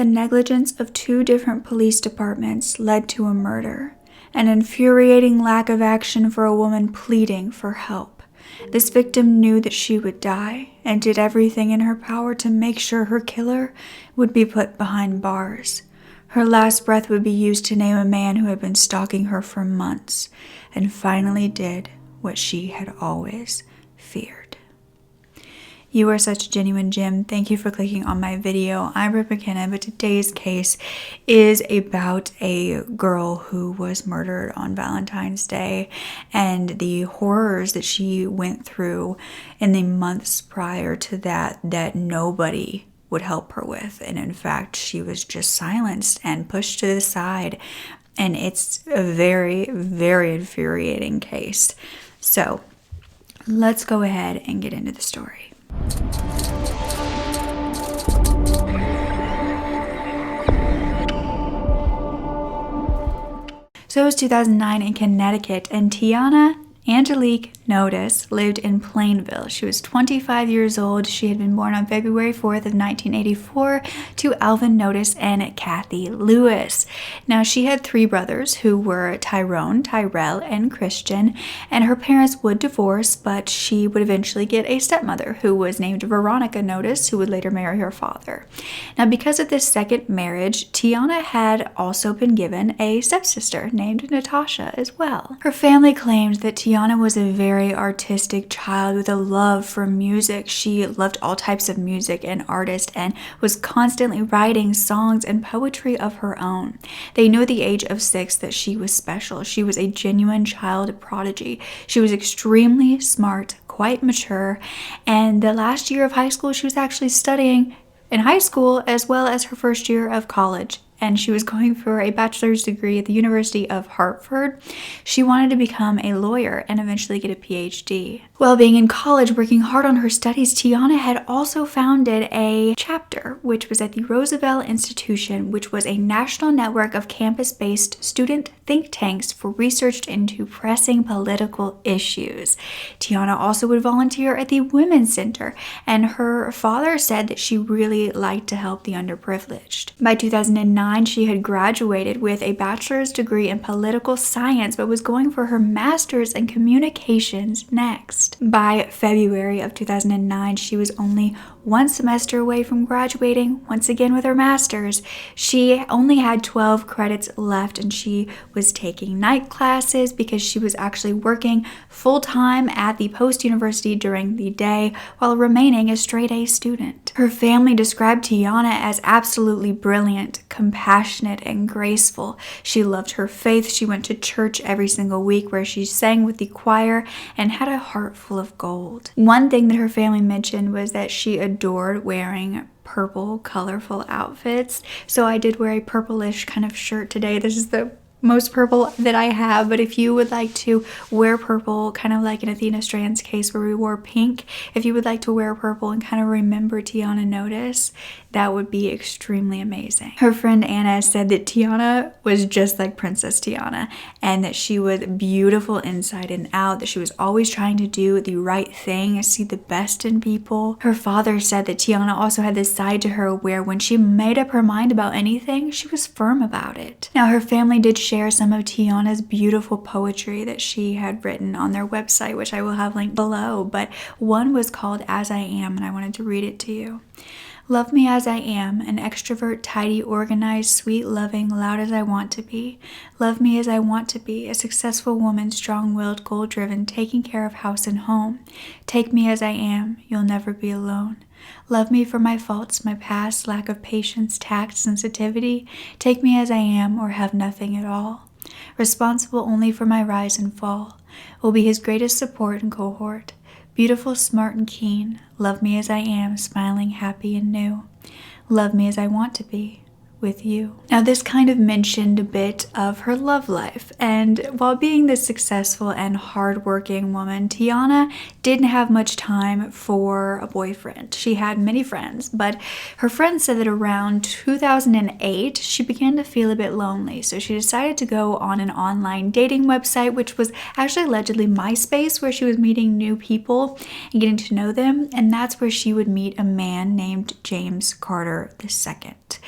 The negligence of 2 different police departments led to a murder, an infuriating lack of action for a woman pleading for help. This victim knew that she would die and did everything in her power to make sure her killer would be put behind bars. Her last breath would be used to name a man who had been stalking her for months and finally did what she had always feared. You are such a genuine gem. Thank you for clicking on my video. I'm Brooke Makenna, but today's case is about a girl who was murdered on Valentine's Day and the horrors that she went through in the months prior to that nobody would help her with. And in fact, she was just silenced and pushed to the side. And it's a very, very infuriating case. So let's go ahead and get into the story. So it was 2009 in Connecticut, and Tiana Notice lived in Plainville. She was 25 years old. She had been born on February 4th of 1984 to Alvin Notice and Kathy Lewis. Now, she had 3 brothers who were Tyrone, Tyrell, and Christian, and her parents would divorce, but she would eventually get a stepmother who was named Veronica Notice, who would later marry her father. Now, because of this second marriage, Tiana had also been given a stepsister named Natasha as well. Her family claimed that Tiana was a very artistic child with a love for music. She loved all types of music and artists and was constantly writing songs and poetry of her own. They knew at the age of 6 that she was special. She was a genuine child prodigy. She was extremely smart, quite mature, and the last year of high school she was actually studying in high school as well as her first year of college. And she was going for a bachelor's degree at the University of Hartford. She wanted to become a lawyer and eventually get a PhD. While being in college, working hard on her studies, Tiana had also founded a chapter, which was at the Roosevelt Institution, which was a national network of campus-based student think tanks for research into pressing political issues. Tiana also would volunteer at the Women's Center, and her father said that she really liked to help the underprivileged. By 2009, she had graduated with a bachelor's degree in political science, but was going for her master's in communications next. By February of 2009, she was only 1 semester away from graduating once again with her master's. She only had 12 credits left, and she was taking night classes because she was actually working full-time at the post-university during the day while remaining a straight-A student. Her family described Tiana as absolutely brilliant, compassionate, and graceful. She loved her faith. She went to church every single week where she sang with the choir and had a heart full of gold. One thing that her family mentioned was that she adored wearing purple, colorful outfits. So I did wear a purplish kind of shirt today. This is the most purple that I have, but if you would like to wear purple, kind of like in Athena Strand's case where we wore pink, if you would like to wear purple and kind of remember Tiana Notice, that would be extremely amazing. Her friend Anna said that Tiana was just like Princess Tiana and that she was beautiful inside and out, that she was always trying to do the right thing and see the best in people. Her father said that Tiana also had this side to her where when she made up her mind about anything, she was firm about it. Now, her family did share some of Tiana's beautiful poetry that she had written on their website, which I will have linked below, but one was called As I Am, and I wanted to read it to you. Love me as I am, an extrovert, tidy, organized, sweet, loving, loud as I want to be. Love me as I want to be, a successful woman, strong-willed, goal-driven, taking care of house and home. Take me as I am, you'll never be alone. Love me for my faults, my past, lack of patience, tact, sensitivity. Take me as I am or have nothing at all. Responsible only for my rise and fall. Will be his greatest support and cohort. Beautiful, smart, and keen. Love me as I am, smiling, happy, and new. Love me as I want to be, with you. Now, this kind of mentioned a bit of her love life, and while being this successful and hardworking woman, Tiana didn't have much time for a boyfriend. She had many friends, but her friends said that around 2008, she began to feel a bit lonely, so she decided to go on an online dating website, which was actually allegedly MySpace, where she was meeting new people and getting to know them, and that's where she would meet a man named James Carter II. out.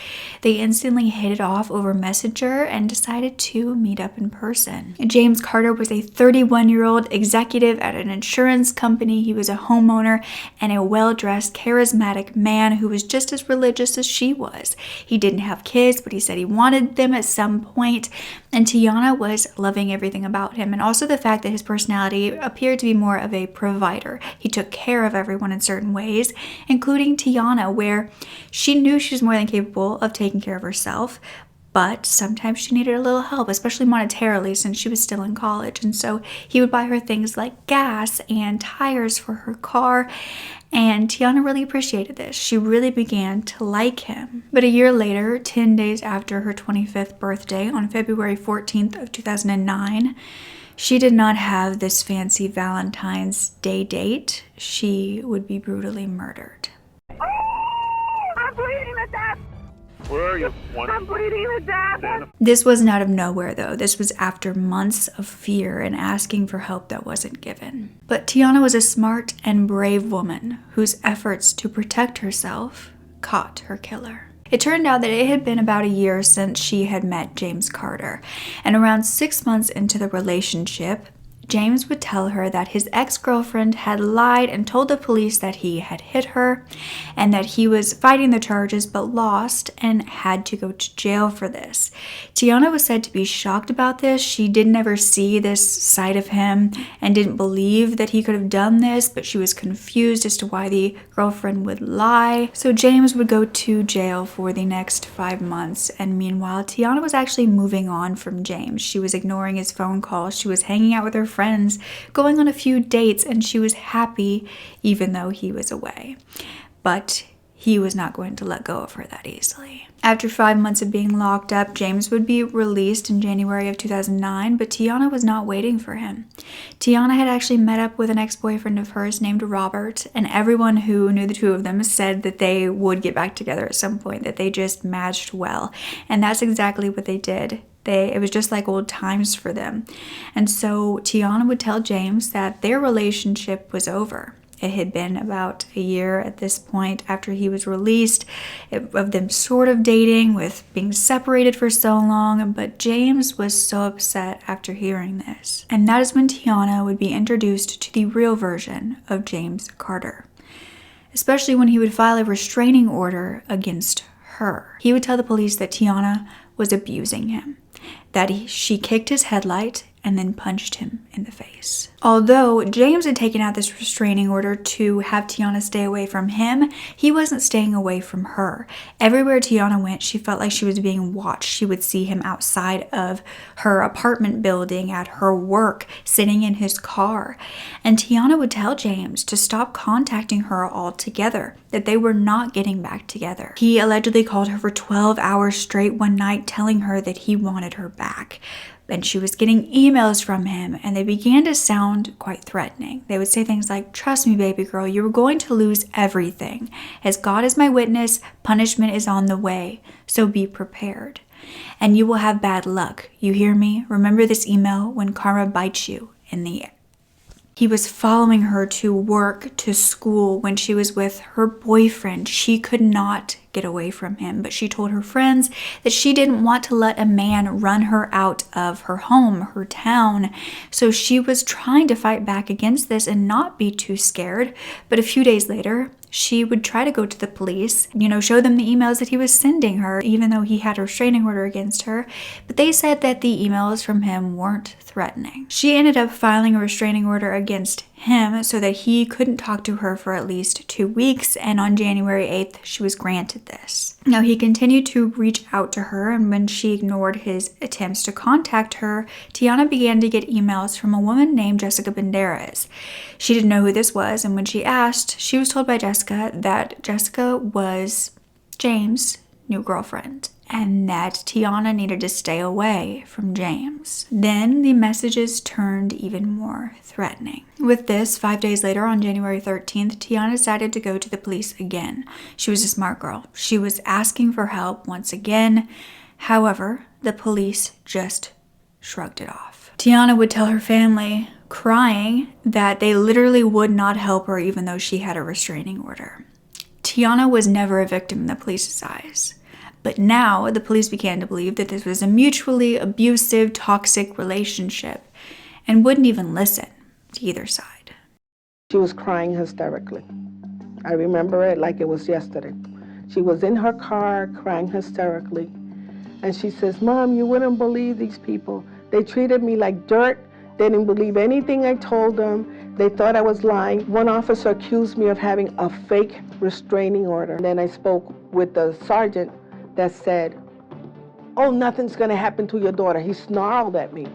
They instantly hit it off over Messenger and decided to meet up in person. James Carter was a 31-year-old executive at an insurance company. He was a homeowner and a well-dressed, charismatic man who was just as religious as she was. He didn't have kids, but he said he wanted them at some point, and Tiana was loving everything about him, and also the fact that his personality appeared to be more of a provider. He took care of everyone in certain ways, including Tiana, where she knew she was more than capable of taking care of herself, but sometimes she needed a little help, especially monetarily, since she was still in college. And so he would buy her things like gas and tires for her car, and Tiana really appreciated this. She really began to like him. But a year later, 10 days after her 25th birthday, on February 14th of 2009, she did not have this fancy Valentine's Day date. She would be brutally murdered. I'm bleeding to death. Where are you? I'm bleeding to death. This wasn't out of nowhere, though. This was after months of fear and asking for help that wasn't given. But Tiana was a smart and brave woman whose efforts to protect herself caught her killer. It turned out that it had been about a year since she had met James Carter, and around 6 months into the relationship, James would tell her that his ex-girlfriend had lied and told the police that he had hit her and that he was fighting the charges but lost and had to go to jail for this. Tiana was said to be shocked about this. She didn't ever see this side of him and didn't believe that he could have done this, but she was confused as to why the girlfriend would lie. So James would go to jail for the next 5 months, and meanwhile, Tiana was actually moving on from James. She was ignoring his phone calls. She was hanging out with her friends, going on a few dates, and she was happy even though he was away. But he was not going to let go of her that easily. After 5 months of being locked up, James would be released in January of 2009, but Tiana was not waiting for him. Tiana had actually met up with an ex-boyfriend of hers named Robert, and everyone who knew the two of them said that they would get back together at some point, that they just matched well. And that's exactly what they did. It was just like old times for them. And so Tiana would tell James that their relationship was over. It had been about a year at this point after he was released of them sort of dating, with being separated for so long, but James was so upset after hearing this. And that is when Tiana would be introduced to the real version of James Carter, especially when he would file a restraining order against her. He would tell the police that Tiana was abusing him, that she kicked his headlight and then punched him in the face. Although James had taken out this restraining order to have Tiana stay away from him, he wasn't staying away from her. Everywhere Tiana went, she felt like she was being watched. She would see him outside of her apartment building, at her work, sitting in his car. And Tiana would tell James to stop contacting her altogether, that they were not getting back together. He allegedly called her for 12 hours straight one night, telling her that he wanted her back. And she was getting emails from him, and they began to sound quite threatening. They would say things like, "Trust me, baby girl, you are going to lose everything. As God is my witness, punishment is on the way, so be prepared. And you will have bad luck. You hear me? Remember this email when karma bites you in the air." He was following her to work, to school. When she was with her boyfriend, she could not get away from him, but she told her friends that she didn't want to let a man run her out of her home, her town. So she was trying to fight back against this and not be too scared. But a few days later, she would try to go to the police, show them the emails that he was sending her, even though he had a restraining order against her. But they said that the emails from him weren't threatening. She ended up filing a restraining order against him so that he couldn't talk to her for at least 2 weeks, and on January 8th, she was granted this. Now, he continued to reach out to her, and when she ignored his attempts to contact her, Tiana began to get emails from a woman named Jessica Banderas. She didn't know who this was, and when she asked, she was told by Jessica that Jessica was James' new girlfriend, and that Tiana needed to stay away from James. Then the messages turned even more threatening. With this, 5 days later, on January 13th, Tiana decided to go to the police again. She was a smart girl. She was asking for help once again. However, the police just shrugged it off. Tiana would tell her family, crying, that they literally would not help her even though she had a restraining order. Tiana was never a victim in the police's eyes, But now the police began to believe that this was a mutually abusive, toxic relationship and wouldn't even listen to either side. She was crying hysterically. I remember it like it was yesterday. She was in her car crying hysterically. And she says, "Mom, you wouldn't believe these people. They treated me like dirt. They didn't believe anything I told them. They thought I was lying. One officer accused me of having a fake restraining order." And then I spoke with the sergeant that said, "Oh, nothing's gonna happen to your daughter." He snarled at me.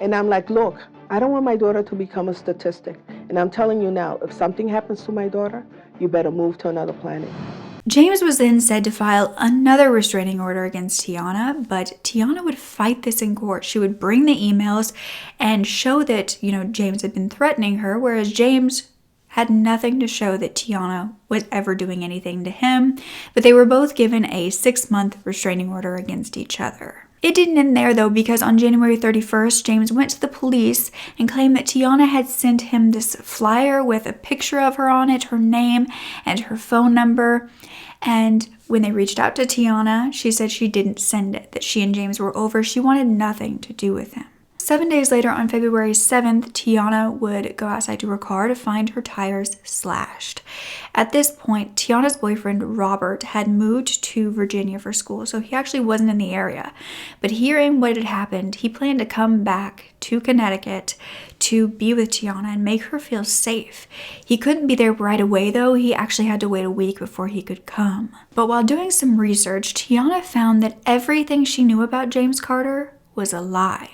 And I'm like, "Look, I don't want my daughter to become a statistic. And I'm telling you now, if something happens to my daughter, you better move to another planet." James was then said to file another restraining order against Tiana, but Tiana would fight this in court. She would bring the emails and show that, James had been threatening her, whereas James had nothing to show that Tiana was ever doing anything to him, but they were both given a 6-month restraining order against each other. It didn't end there though, because on January 31st, James went to the police and claimed that Tiana had sent him this flyer with a picture of her on it, her name and her phone number. And when they reached out to Tiana, she said she didn't send it, that she and James were over. She wanted nothing to do with him. 7 days later, on February 7th, Tiana would go outside to her car to find her tires slashed. At this point, Tiana's boyfriend, Robert, had moved to Virginia for school, so he actually wasn't in the area. But hearing what had happened, he planned to come back to Connecticut to be with Tiana and make her feel safe. He couldn't be there right away, though. He actually had to wait a week before he could come. But while doing some research, Tiana found that everything she knew about James Carter was a lie.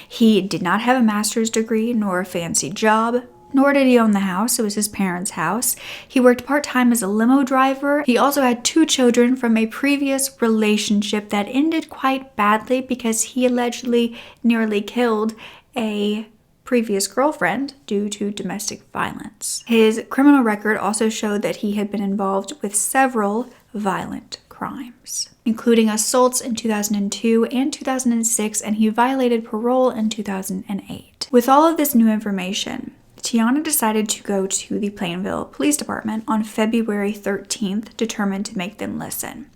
He did not have a master's degree nor a fancy job, nor did he own the house. It was his parents' house. He worked part-time as a limo driver. He also had 2 children from a previous relationship that ended quite badly because he allegedly nearly killed a previous girlfriend due to domestic violence. His criminal record also showed that he had been involved with several violent crimes, including assaults in 2002 and 2006, and he violated parole in 2008. With all of this new information, Tiana decided to go to the Plainville Police Department on February 13th, determined to make them listen.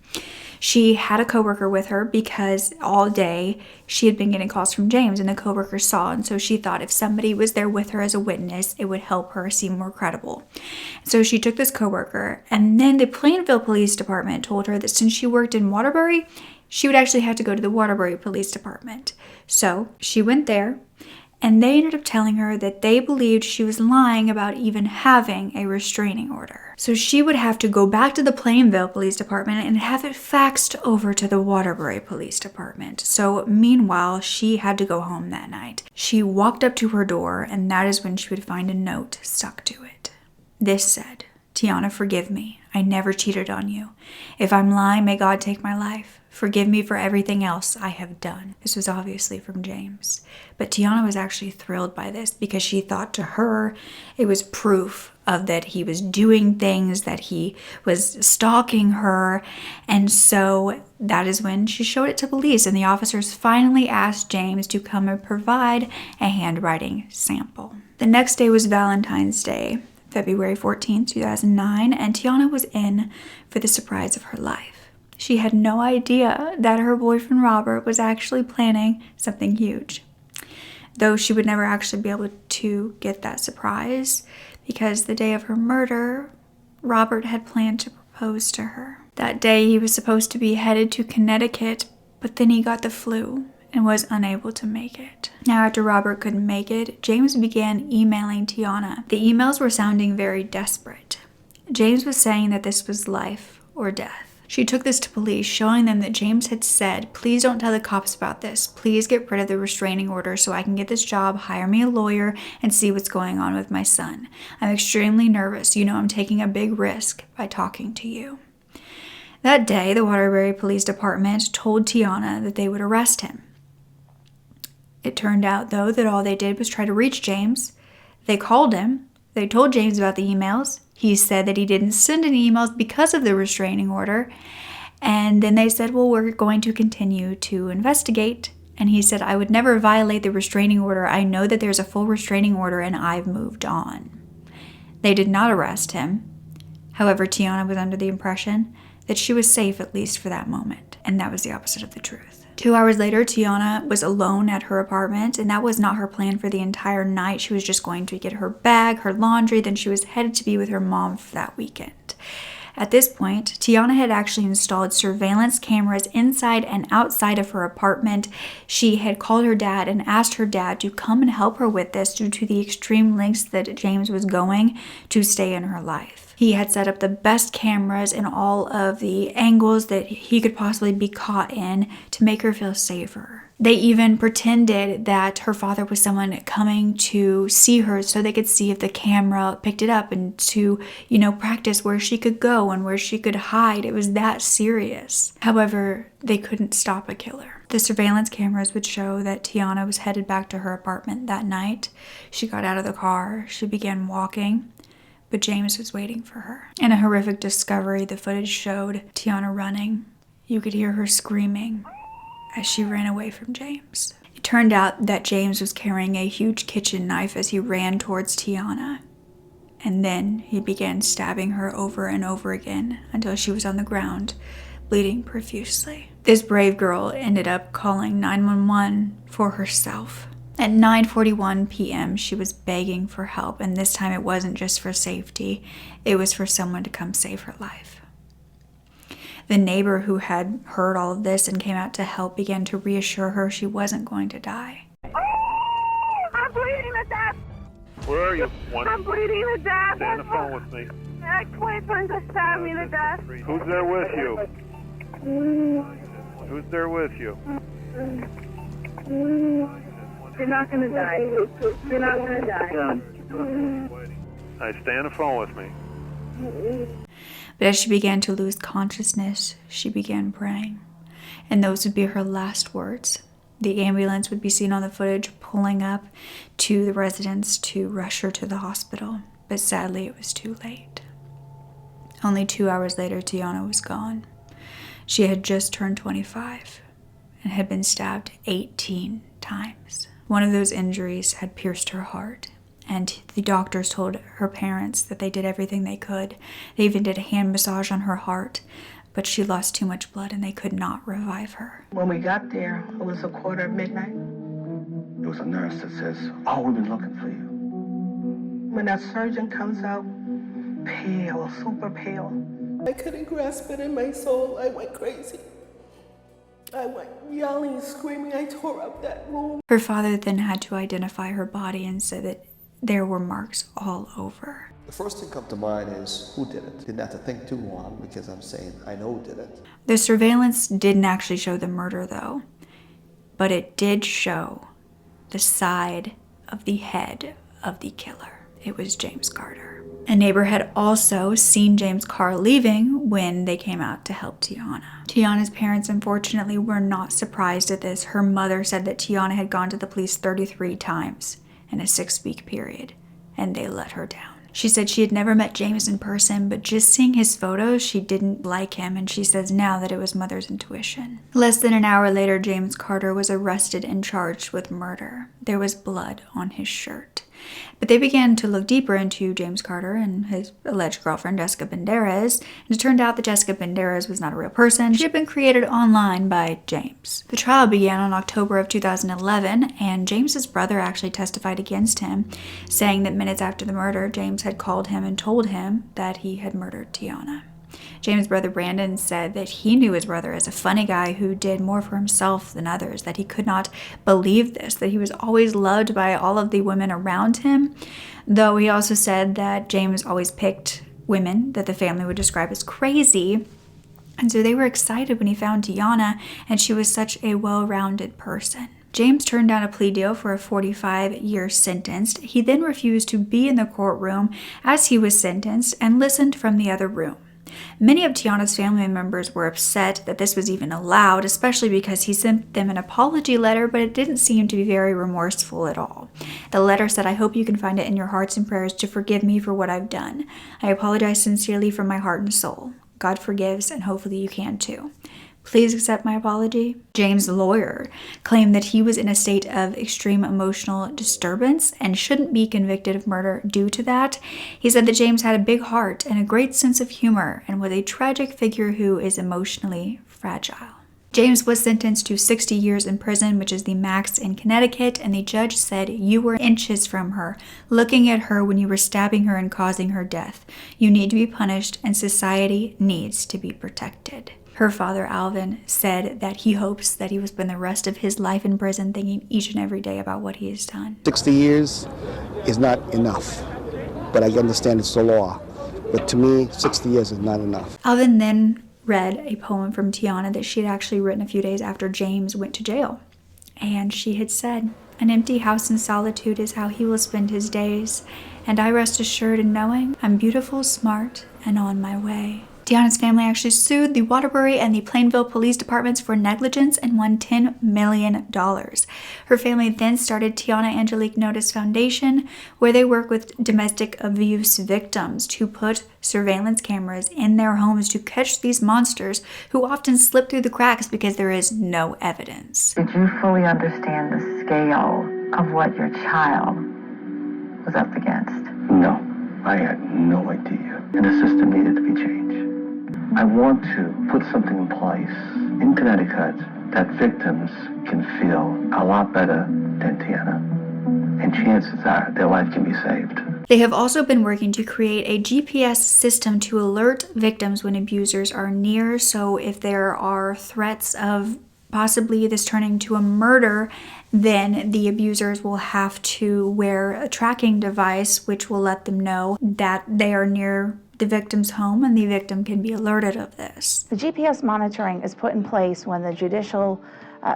She had a coworker with her because all day she had been getting calls from James, and the coworker saw, and so she thought if somebody was there with her as a witness, it would help her seem more credible. So she took this coworker, and then the Plainville Police Department told her that since she worked in Waterbury, she would actually have to go to the Waterbury Police Department. So she went there, and they ended up telling her that they believed she was lying about even having a restraining order. So she would have to go back to the Plainville Police Department and have it faxed over to the Waterbury Police Department. So meanwhile, she had to go home that night. She walked up to her door, and that is when she would find a note stuck to it. This said, "Tiana, forgive me. I never cheated on you. If I'm lying, may God take my life. Forgive me for everything else I have done." This was obviously from James. But Tiana was actually thrilled by this because she thought to her it was proof of that he was doing things, that he was stalking her. And so that is when she showed it to police, and the officers finally asked James to come and provide a handwriting sample. The next day was Valentine's Day, February 14th, 2009, and Tiana was in for the surprise of her life. She had no idea that her boyfriend Robert was actually planning something huge, though she would never actually be able to get that surprise because the day of her murder, Robert had planned to propose to her. That day he was supposed to be headed to Connecticut, but then he got the flu and was unable to make it. Now, after Robert couldn't make it, James began emailing Tiana. The emails were sounding very desperate. James was saying that this was life or death. She took this to police, showing them that James had said, "Please don't tell the cops about this. Please get rid of the restraining order so I can get this job, hire me a lawyer, and see what's going on with my son. I'm extremely nervous. I'm taking a big risk by talking to you." That day, the Waterbury Police Department told Tiana that they would arrest him. It turned out, though, that all they did was try to reach James. They called him. They told James about the emails. He said that he didn't send any emails because of the restraining order. And then they said, "Well, we're going to continue to investigate." And he said, "I would never violate the restraining order. I know that there's a full restraining order and I've moved on." They did not arrest him. However, Tiana was under the impression that she was safe, at least for that moment. And that was the opposite of the truth. 2 hours later, Tiana was alone at her apartment, and that was not her plan for the entire night. She was just going to get her bag, her laundry, then she was headed to be with her mom for that weekend. At this point, Tiana had actually installed surveillance cameras inside and outside of her apartment. She had called her dad and asked her dad to come and help her with this due to the extreme lengths that James was going to stay in her life. He had set up the best cameras in all of the angles that he could possibly be caught in to make her feel safer. They even pretended that her father was someone coming to see her so they could see if the camera picked it up and to, practice where she could go and where she could hide. It was that serious. However, they couldn't stop a killer. The surveillance cameras would show that Tiana was headed back to her apartment that night. She got out of the car. She began walking, but James was waiting for her. In a horrific discovery, the footage showed Tiana running. You could hear her screaming as she ran away from James. It turned out that James was carrying a huge kitchen knife as he ran towards Tiana. And then he began stabbing her over and over again until she was on the ground, bleeding profusely. This brave girl ended up calling 911 for herself. At 9:41 p.m., she was begging for help, and this time it wasn't just for safety, it was for someone to come save her life. The neighbor who had heard all of this and came out to help began to reassure her she wasn't going to die. I'm bleeding to death. Where are you? I'm bleeding to death. Stay on the phone with me. My boyfriend just stabbed me to death. Who's there with you? Who's there with you? You're not gonna die. You're not gonna die. Stay on the phone with me. But as she began to lose consciousness, she began praying. And those would be her last words. The ambulance would be seen on the footage pulling up to the residence to rush her to the hospital. But sadly, it was too late. Only 2 hours later, Tiana was gone. She had just turned 25 and had been stabbed 18 times. One of those injuries had pierced her heart. And the doctors told her parents that they did everything they could. They even did a hand massage on her heart, but she lost too much blood and they could not revive her. When we got there, it was midnight. There was a nurse that says, "Oh, we've been looking for you." When that surgeon comes out, pale, super pale. I couldn't grasp it in my soul. I went crazy. I went yelling, screaming. I tore up that room. Her father then had to identify her body and said that there were marks all over. The first thing come to mind is who did it. Didn't have to think too long because I'm saying I know who did it. The surveillance didn't actually show the murder though, but it did show the side of the head of the killer. It was James Carter. A neighbor had also seen James' car leaving when they came out to help Tiana. Tiana's parents, unfortunately, were not surprised at this. Her mother said that Tiana had gone to the police 33 times in a 6-week period, and they let her down. She said she had never met James in person, but just seeing his photos, she didn't like him, and she says now that it was mother's intuition. Less than an hour later, James Carter was arrested and charged with murder. There was blood on his shirt. But they began to look deeper into James Carter and his alleged girlfriend, Jessica Banderas, and it turned out that Jessica Banderas was not a real person. She had been created online by James. The trial began on October of 2011, and James's brother actually testified against him, saying that minutes after the murder, James had called him and told him that he had murdered Tiana. James' brother Brandon said that he knew his brother as a funny guy who did more for himself than others, that he could not believe this, that he was always loved by all of the women around him, though he also said that James always picked women that the family would describe as crazy, and so they were excited when he found Tiana, and she was such a well-rounded person. James turned down a plea deal for a 45-year sentence. He then refused to be in the courtroom as he was sentenced and listened from the other room. Many of Tiana's family members were upset that this was even allowed, especially because he sent them an apology letter, but it didn't seem to be very remorseful at all. The letter said, "I hope you can find it in your hearts and prayers to forgive me for what I've done. I apologize sincerely from my heart and soul. God forgives, and hopefully you can too. Please accept my apology." James' lawyer claimed that he was in a state of extreme emotional disturbance and shouldn't be convicted of murder due to that. He said that James had a big heart and a great sense of humor and was a tragic figure who is emotionally fragile. James was sentenced to 60 years in prison, which is the max in Connecticut, and the judge said, "You were inches from her, looking at her when you were stabbing her and causing her death. You need to be punished, and society needs to be protected." Her father, Alvin, said that he hopes that he will spend the rest of his life in prison thinking each and every day about what he has done. 60 years is not enough, but I understand it's the law. But to me, 60 years is not enough. Alvin then read a poem from Tiana that she had actually written a few days after James went to jail. And she had said, "An empty house in solitude is how he will spend his days, and I rest assured in knowing I'm beautiful, smart, and on my way." Tiana's family actually sued the Waterbury and the Plainville police departments for negligence and won $10 million. Her family then started Tiana Angelique Notice Foundation, where they work with domestic abuse victims to put surveillance cameras in their homes to catch these monsters who often slip through the cracks because there is no evidence. Did you fully understand the scale of what your child was up against? No, I had no idea. And the system needed to be changed. I want to put something in place in Connecticut that victims can feel a lot better than Tiana. And chances are their life can be saved. They have also been working to create a GPS system to alert victims when abusers are near. So if there are threats of possibly this turning to a murder, then the abusers will have to wear a tracking device which will let them know that they are near the victim's home, and the victim can be alerted of this. The GPS monitoring is put in place when the judicial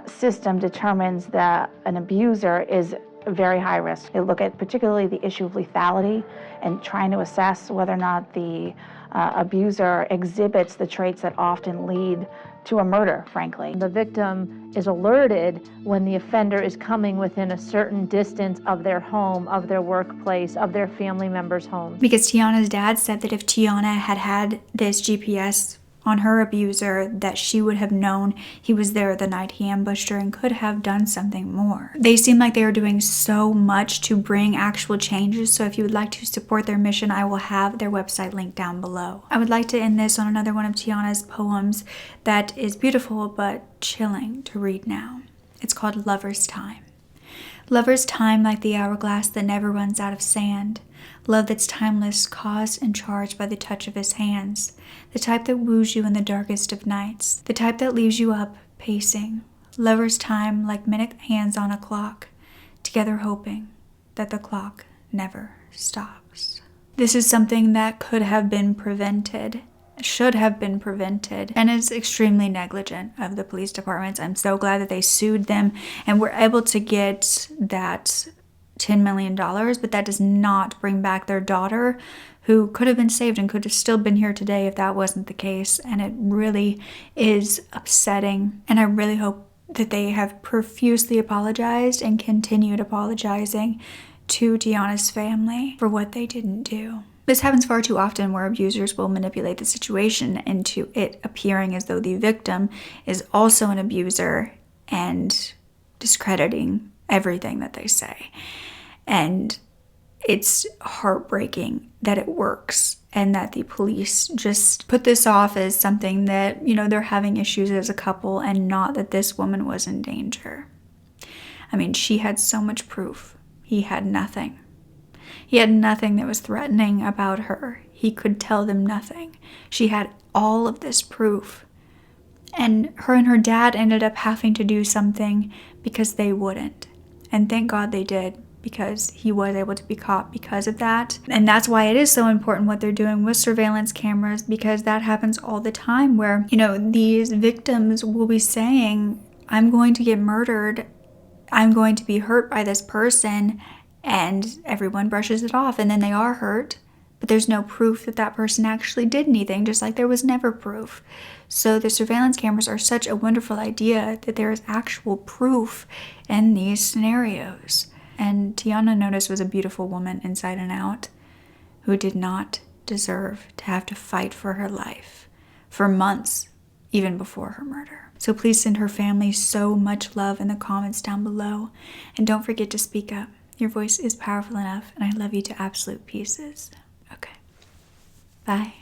system determines that an abuser is very high risk. They look at particularly the issue of lethality and trying to assess whether or not the abuser exhibits the traits that often lead to a murder, frankly. The victim is alerted when the offender is coming within a certain distance of their home, of their workplace, of their family member's home. Because Tiana's dad said that if Tiana had had this GPS on her abuser, that she would have known he was there the night he ambushed her and could have done something more. They seem like they are doing so much to bring actual changes, so if you would like to support their mission, I will have their website linked down below. I would like to end this on another one of Tiana's poems that is beautiful but chilling to read now. It's called Lover's Time. Lover's time like the hourglass that never runs out of sand. Love that's timeless, caused and charged by the touch of his hands. The type that woos you in the darkest of nights. The type that leaves you up, pacing. Lover's time like minute hands on a clock. Together hoping that the clock never stops. This is something that could have been prevented. Should have been prevented, and is extremely negligent of the police departments. I'm so glad that they sued them and were able to get that $10 million, but that does not bring back their daughter, who could have been saved and could have still been here today if that wasn't the case. And it really is upsetting, and I really hope that they have profusely apologized and continued apologizing to Tiana's family for what they didn't do. This happens far too often, where abusers will manipulate the situation into it appearing as though the victim is also an abuser and discrediting everything that they say. And it's heartbreaking that it works and that the police just put this off as something that, you know, they're having issues as a couple and not that this woman was in danger. I mean, she had so much proof. He had nothing. He had nothing that was threatening about her. He could tell them nothing. She had all of this proof. And her dad ended up having to do something because they wouldn't. And thank God they did, because he was able to be caught because of that. And that's why it is so important what they're doing with surveillance cameras, because that happens all the time where, you know, these victims will be saying, I'm going to get murdered. I'm going to be hurt by this person. And everyone brushes it off, and then they are hurt, but there's no proof that that person actually did anything, just like there was never proof. So the surveillance cameras are such a wonderful idea that there is actual proof in these scenarios. And Tiana Notice was a beautiful woman inside and out who did not deserve to have to fight for her life for months, even before her murder. So please send her family so much love in the comments down below, and don't forget to speak up. Your voice is powerful enough, and I love you to absolute pieces. Okay. Bye.